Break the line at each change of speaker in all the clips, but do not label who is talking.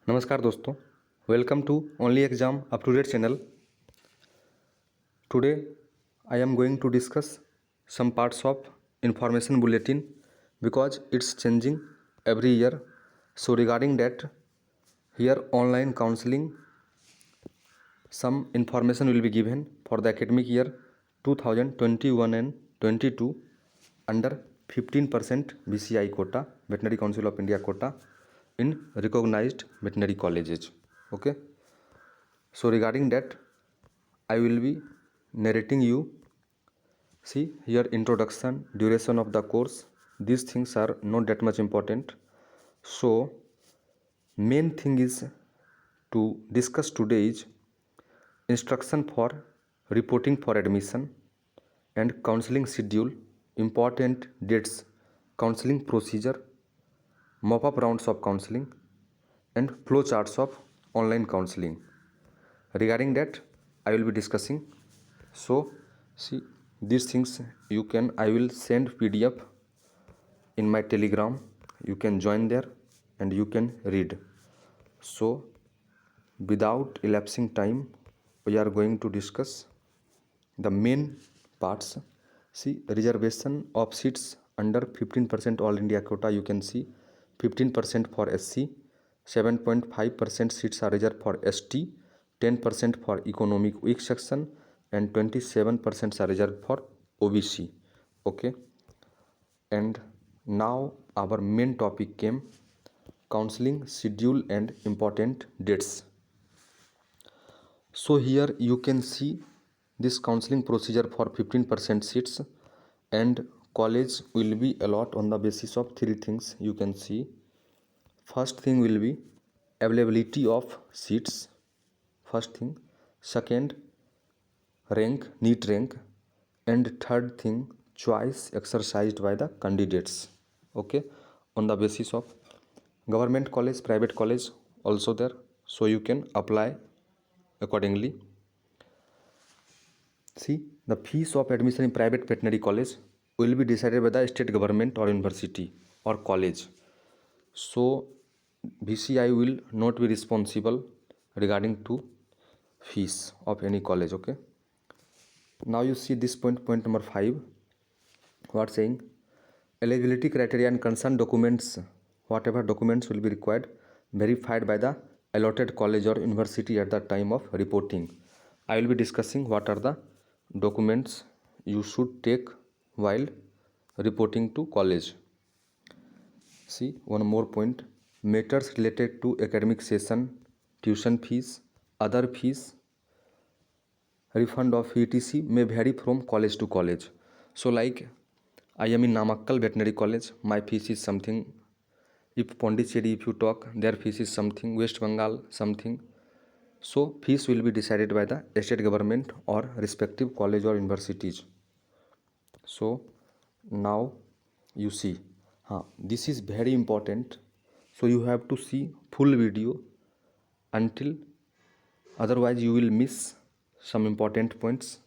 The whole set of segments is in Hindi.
नमस्कार दोस्तों, welcome to only exam up to date channel. Today I am going to discuss some parts of information bulletin because it's changing every year. So regarding that, here online counseling, some information will be given for the academic year 2021 and 22 under 15% BCI quota, Veterinary Council of India quota, in recognized veterinary colleges. Okay, so regarding that, I will be narrating you. See here, introduction, duration of the course, these things are not that much important. So main thing is to discuss today is instruction for reporting for admission and counseling schedule, important dates, counseling procedure, mop-up rounds of counseling, and flow charts of online counseling. Regarding that, I will be discussing. So see, these things I will send PDF in my Telegram. You can join there and you can read. So without elapsing time, we are going to discuss the main parts. See, reservation of seats under 15% all India quota, you can see 15% for SC, 7.5% seats are reserved for ST, 10% for economic weak section, and 27% are reserved for OBC. Okay, and now our main topic came counseling schedule and important dates. So here you can see this counseling procedure for 15% seats, and college will be allot on the basis of three things. You can see, first thing will be availability of seats, first thing. Second, rank, NEET rank, and third thing, choice exercised by the candidates. Okay, on the basis of government college, private college also there, so you can apply accordingly. See, the fees of admission in private veterinary college will be decided by the state government or university or college. So VCI will not be responsible regarding to fees of any college. Okay, now you see this point number 5. What saying? Eligibility criteria and concerned documents, whatever documents will be required, verified by the allotted college or university at the time of reporting. I will be discussing what are the documents you should take while reporting to college. See, one more point, matters related to academic session, tuition fees, other fees, refund of ETC may vary from college to college. So like I am in Namakkal Veterinary College, my fees is something. If Pondicherry, if you talk, their fees is something. West Bengal something. So fees will be decided by the state government or respective college or universities. So now you see, this is very important. So you have to see full video until, otherwise you will miss some important points.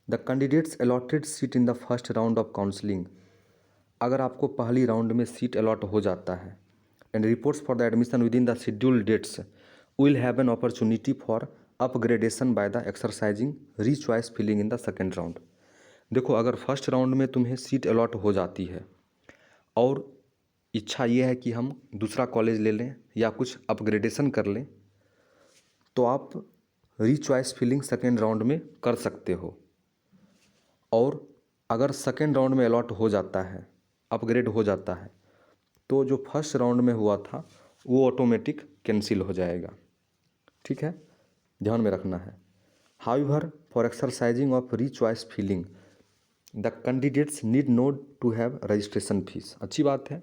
The candidates allotted seat in the first round of counseling. अगर आपको पहली राउंड में सीट अलॉट हो जाता है, and reports for the admission within the schedule dates will have an opportunity for upgradation by the exercising re choice filling in the second round. देखो, अगर फर्स्ट राउंड में तुम्हें सीट अलॉट हो जाती है और इच्छा ये है कि हम दूसरा कॉलेज ले लें या कुछ अपग्रेडेशन कर लें, तो आप री चॉइस फिलिंग सेकेंड राउंड में कर सकते हो. और अगर सेकेंड राउंड में अलॉट हो जाता है, अपग्रेड हो जाता है, तो जो फर्स्ट राउंड में हुआ था वो ऑटोमेटिक कैंसिल हो जाएगा. ठीक है, ध्यान में रखना है. However, for exercising of re choice filling the candidates need not to have registration fees. अच्छी बात है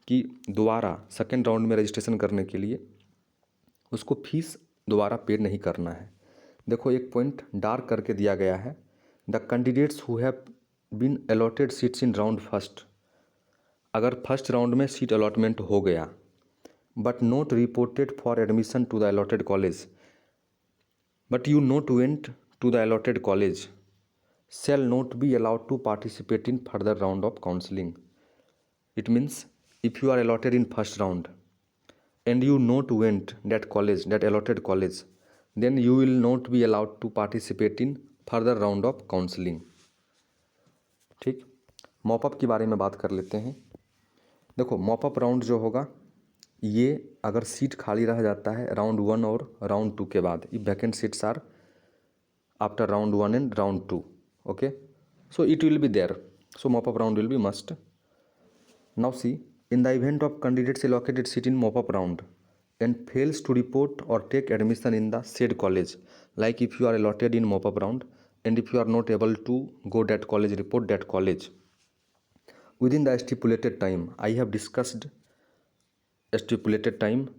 कि दोबारा सेकेंड राउंड में रजिस्ट्रेशन करने के लिए उसको फीस दोबारा पे नहीं करना है. देखो, एक पॉइंट डार्क करके दिया गया है, the candidates who have been allotted seats in round first. अगर फर्स्ट राउंड में सीट अलॉटमेंट हो गया but not reported for admission to the allotted college, but you not went to the allotted college, shall not be allowed to participate in further round of counseling. It means if you are allotted in first round and you not went that college, that allotted college, then you will not be allowed to participate in further round of counseling. ठीक, मॉपअप के बारे में बात कर लेते हैं। देखो मॉपअप राउंड जो होगा ये अगर सीट खाली रह जाता है राउंड 1 और राउंड 2 के बाद, if vacant seats are after round 1 and round 2, okay, so it will be there, so mop-up round will be must. Now see, in the event of candidates allocated seat in mop-up round and fails to report or take admission in the said college, like if you are allotted in mop-up round and if you are not able to go that college, report that college within the stipulated time. I have discussed stipulated time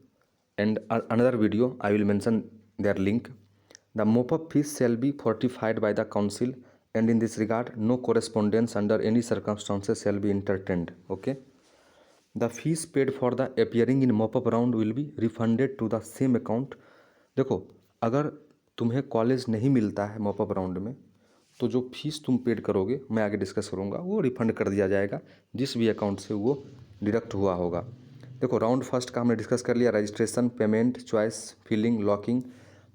and another video I will mention their link. The mop-up fees shall be fortified by the council, and in this regard no correspondence under any circumstances shall be entertained. Okay, the fees paid for the appearing in mop-up round will be refunded to the same account. देखो अगर तुम्हें कॉलेज नहीं मिलता है मॉपअप राउंड में तो जो फीस तुम पेड करोगे, मैं आगे डिस्कस करूँगा, वो रिफंड कर दिया जाएगा जिस भी अकाउंट से वो डिडक्ट हुआ होगा। देखो राउंड फर्स्ट का हमने डिस्कस कर लिया, registration, payment, choice, filling, locking,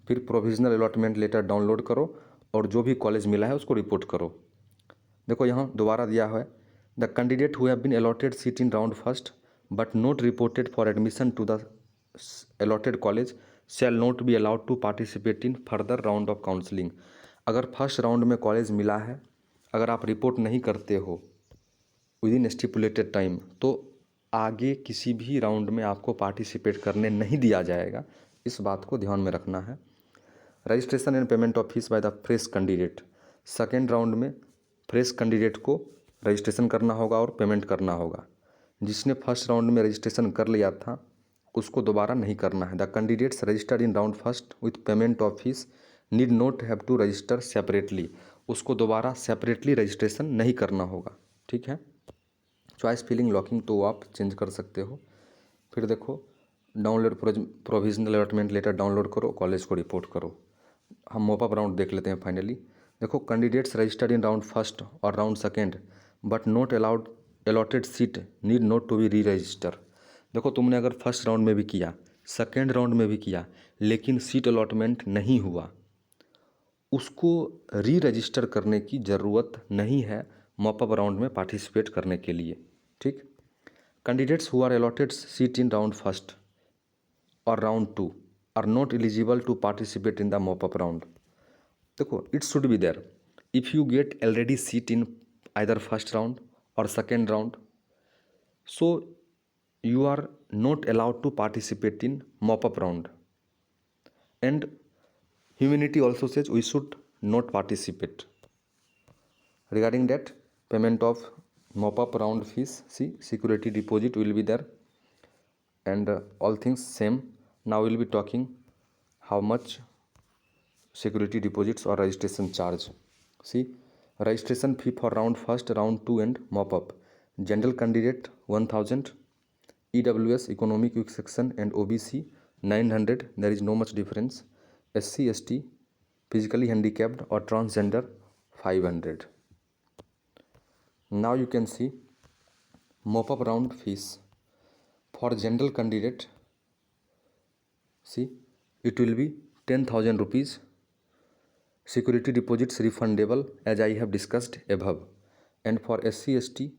फिर प्रोविजनल अलॉटमेंट लेटर डाउनलोड करो और जो भी कॉलेज मिला है उसको रिपोर्ट करो। देखो यहाँ दोबारा दिया है, the candidate who have been allotted seat in round first but not reported for admission to the allotted college shall not be allowed to participate in further round of counselling. अगर फर्स्ट राउंड में कॉलेज मिला है, अगर आप रिपोर्ट नहीं करते हो विद इन स्टिपुलेटेड टाइम, तो आगे किसी भी राउंड में आपको पार्टिसिपेट करने नहीं दिया जाएगा। इस बात को ध्यान में रखना है। Registration and payment of fees by the fresh candidate, second round में फ्रेश कैंडिडेट को रजिस्ट्रेशन करना होगा और पेमेंट करना होगा। जिसने फर्स्ट राउंड में रजिस्ट्रेशन कर लिया था उसको दोबारा नहीं करना है। The candidates registered in round first with payment of fees need not have to register separately, उसको दोबारा सेपरेटली रजिस्ट्रेशन नहीं करना होगा। ठीक है, चॉइस, फिलिंग, लॉकिंग तो आप चेंज कर सकते हो। फिर देखो download provisional allotment letter download करो, कॉलेज को रिपोर्ट करो। हम मॉपअप राउंड देख लेते हैं फाइनली। देखो candidates registered in round first और round second but not allowed allotted seat need not to be re register. देखो तुमने अगर फर्स्ट राउंड में भी किया, सेकेंड राउंड में भी किया, लेकिन सीट अलॉटमेंट नहीं हुआ, उसको री रजिस्टर करने की ज़रूरत नहीं है मॉपअप राउंड में पार्टिसिपेट करने के लिए। ठीक, candidates who are allotted seat in round first और round 2 are not eligible to participate in the mop up round. देखो it should be there if you get already seat in either first round और second round, so you are not allowed to participate in mop-up round, and humanity also says we should not participate. Regarding that, payment of mop-up round fees, see security deposit will be there and all things same. Now we will be talking how much security deposits or registration charge. See, registration fee for round first, round 2 and mop-up. General candidate 1000, EWS economic weak section and OBC 900, there is no much difference. SC ST physically handicapped or transgender 500. Now you can see mop-up round fees for general candidate. See, it will be 10,000 rupees. Security deposits refundable as I have discussed above, and for SC ST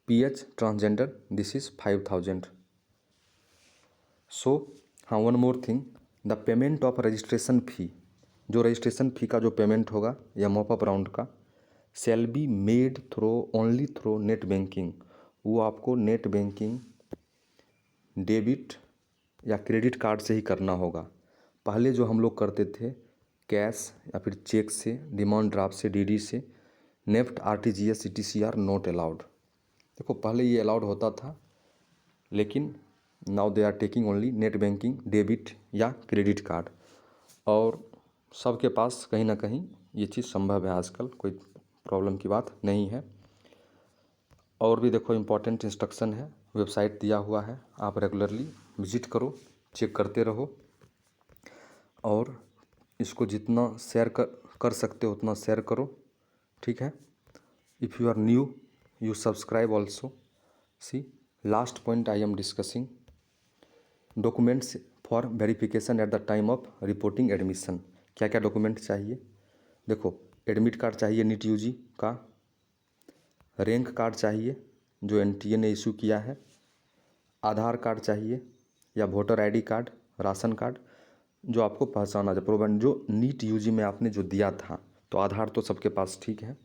PH transgender this is 5,000. सो हाँ, one more thing, the payment of registration फ़ी, जो रजिस्ट्रेशन फ़ी का जो पेमेंट होगा या मॉपअप राउंड का, shall be made through only through net banking. वो आपको नेट बैंकिंग, डेबिट या क्रेडिट कार्ड से ही करना होगा। पहले जो हम लोग करते थे कैश या फिर चेक से, डिमांड ड्राफ्ट से, डीडी से, NEFT, RTGS, CTC are not allowed. देखो पहले ये अलाउड होता था, लेकिन now they are taking only net banking, debit या क्रेडिट कार्ड। और सबके पास कहीं ना कहीं ये चीज़ संभव है आजकल, कोई प्रॉब्लम की बात नहीं है। और भी देखो इम्पोर्टेंट इंस्ट्रक्शन है, वेबसाइट दिया हुआ है, आप रेगुलरली विजिट करो, चेक करते रहो और इसको जितना शेयर कर सकते हो उतना शेयर करो। ठीक है, if you are new you subscribe also. See, last point I am discussing, documents for verification at the time of reporting admission. क्या क्या डॉक्यूमेंट चाहिए? देखो, एडमिट कार्ड चाहिए नीट यूजी का, रैंक कार्ड चाहिए जो एनटीए ने इशू किया है, आधार कार्ड चाहिए या voter ID card, ration card जो आपको पहचाना जाए, प्रोवन जो नीट यूजी में आपने जो दिया था, तो आधार तो सबके पास ठीक है।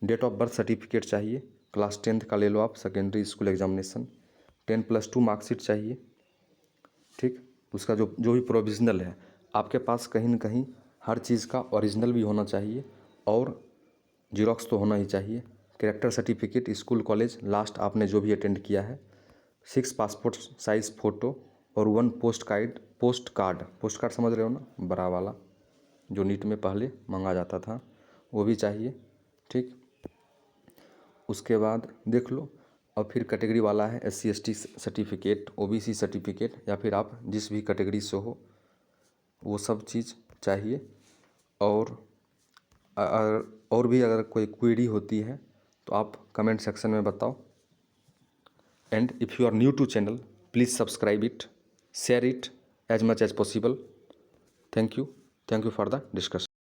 डेट ऑफ बर्थ सर्टिफिकेट चाहिए, क्लास 10th का ले लो आप, सेकेंडरी स्कूल एग्जामिनेशन, 10+2 मार्कशीट चाहिए, ठीक। उसका जो जो भी प्रोविजनल है आपके पास, कहीं ना कहीं हर चीज़ का ओरिजिनल भी होना चाहिए और जीरोक्स तो होना ही चाहिए। Character certificate, school college last आपने जो भी अटेंड किया है, 6 पासपोर्ट साइज़ फ़ोटो और 1 पोस्ट कार्ड समझ रहे हो ना, बड़ा वाला जो नीट में पहले मांगा जाता था, वो भी चाहिए, ठीक। उसके बाद देख लो। और फिर कैटेगरी वाला है SC/ST सर्टिफिकेट, OBC सर्टिफिकेट, या फिर आप जिस भी कैटेगरी से हो वो सब चीज़ चाहिए। और और भी अगर कोई क्वेरी होती है तो आप कमेंट सेक्शन में बताओ। And if you are new to channel, please subscribe it, share it as much as possible. Thank you for the discussion.